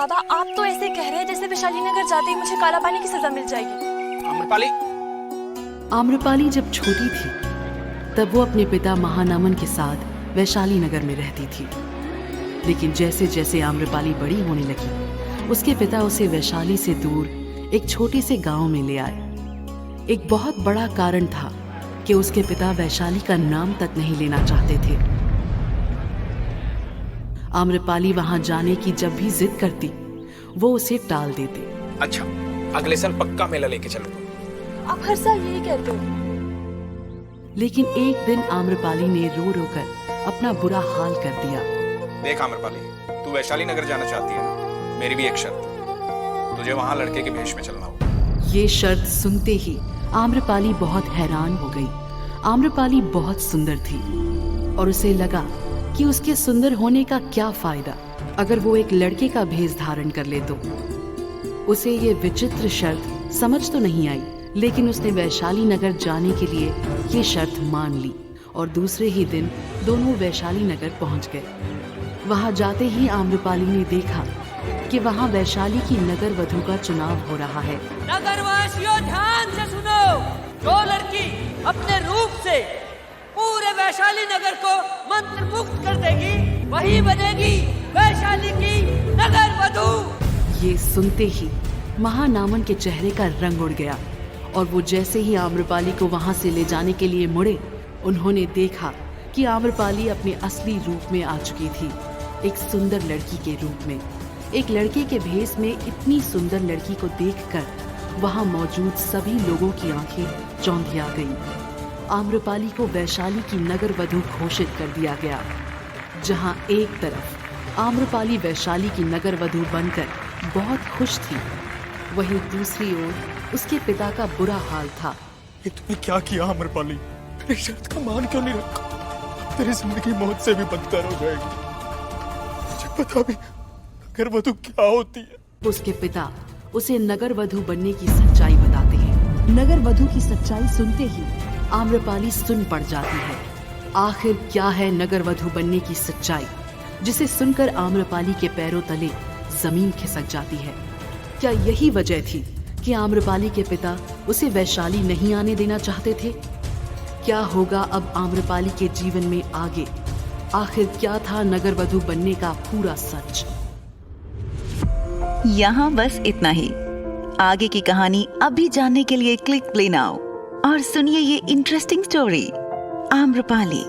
दादा आप तो ऐसे कह रहे हैं जैसे वैशाली नगर जाते ही मुझे काला पानी की सजा मिल जाएगी। आम्रपाली। आम्रपाली जब छोटी थी तब वो अपने पिता महानामन के साथ वैशाली नगर में रहती थी। लेकिन जैसे जैसे आम्रपाली बड़ी होने लगी उसके पिता उसे वैशाली से दूर एक छोटे से गांव में ले आए। एक बहुत बड़ा कारण था कि उसके पिता वैशाली का नाम तक नहीं लेना चाहते थे। आम्रपाली वहां जाने की जब भी जिद करती वो उसे टाल देते। अच्छा, अगले साल पक्का मेला लेके चलूंगा। आप हर साल यही कहते हो। लेकिन एक दिन आम्रपाली ने रो रो कर अपना बुरा हाल कर दिया। देख आम्रपाली, तू वैशाली नगर जाना चाहती है ना? मेरी भी एक शर्त, तुझे वहां लड़के के भेष में चलना होगा। ये शर्त सुनते ही आम्रपाली बहुत हैरान हो गई। आम्रपाली बहुत सुंदर थी और उसे लगा कि उसके सुंदर होने का क्या फायदा अगर वो एक लड़के का भेष धारण कर ले तो। उसे ये विचित्र शर्त समझ तो नहीं आई, लेकिन उसने वैशाली नगर जाने के लिए ये शर्त मान ली और दूसरे ही दिन दोनों वैशाली नगर पहुंच गए। वहां जाते ही आम्रपाली ने देखा कि वहां वैशाली की नगर वधू का चुनाव हो रहा है। नगरवासियों ध्यान से सुनो, जो लड़की अपने रूप से पूरे वैशाली नगर को मंत्रमुग्ध कर देगी वही बनेगी वैशाली की नगर वधू। ये सुनते ही महानामन के चेहरे का रंग उड़ गया और वो जैसे ही आम्रपाली को वहां से ले जाने के लिए मुड़े उन्होंने देखा कि आम्रपाली अपने असली रूप में आ चुकी थी, एक सुंदर लड़की के रूप में। एक लड़के के भेष में इतनी सुंदर लड़की को देखकर वहां मौजूद सभी लोगों की आंखें चौंधिया गईं। आम्रपाली को वैशाली की नगर वधू घोषित कर दिया गया। जहां एक तरफ आम्रपाली वैशाली की नगर वधू बनकर बहुत खुश थी, वहीं दूसरी ओर उसके पिता का बुरा हाल था। ये तूने क्या किया आम्रपाली? मेरी शर्त का मान क्यों नहीं रखा? तेरी जिंदगी मौत से भी बदतर हो जाएगी। मुझे पता भी नगर वधू क्या होती है। उसके पिता उसे नगर वधू बनने की सच्चाई बताते हैं। नगर वधू की सच्चाई सुनते ही आम्रपाली सुन पड़ जाती है। आखिर क्या है नगर वधू बनने की सच्चाई, जिसे सुनकर आम्रपाली के पैरों तले जमीन खिसक जाती है। क्या यही वजह थी कि आम्रपाली के पिता उसे वैशाली नहीं आने देना चाहते थे? क्या होगा अब आम्रपाली के जीवन में आगे? आखिर क्या था नगर वधू बनने का पूरा सच? यहाँ बस इतना ही। आगे की कहानी अभी जानने के लिए क्लिक प्ले नाउ और सुनिए ये इंटरेस्टिंग स्टोरी आम्रपाली।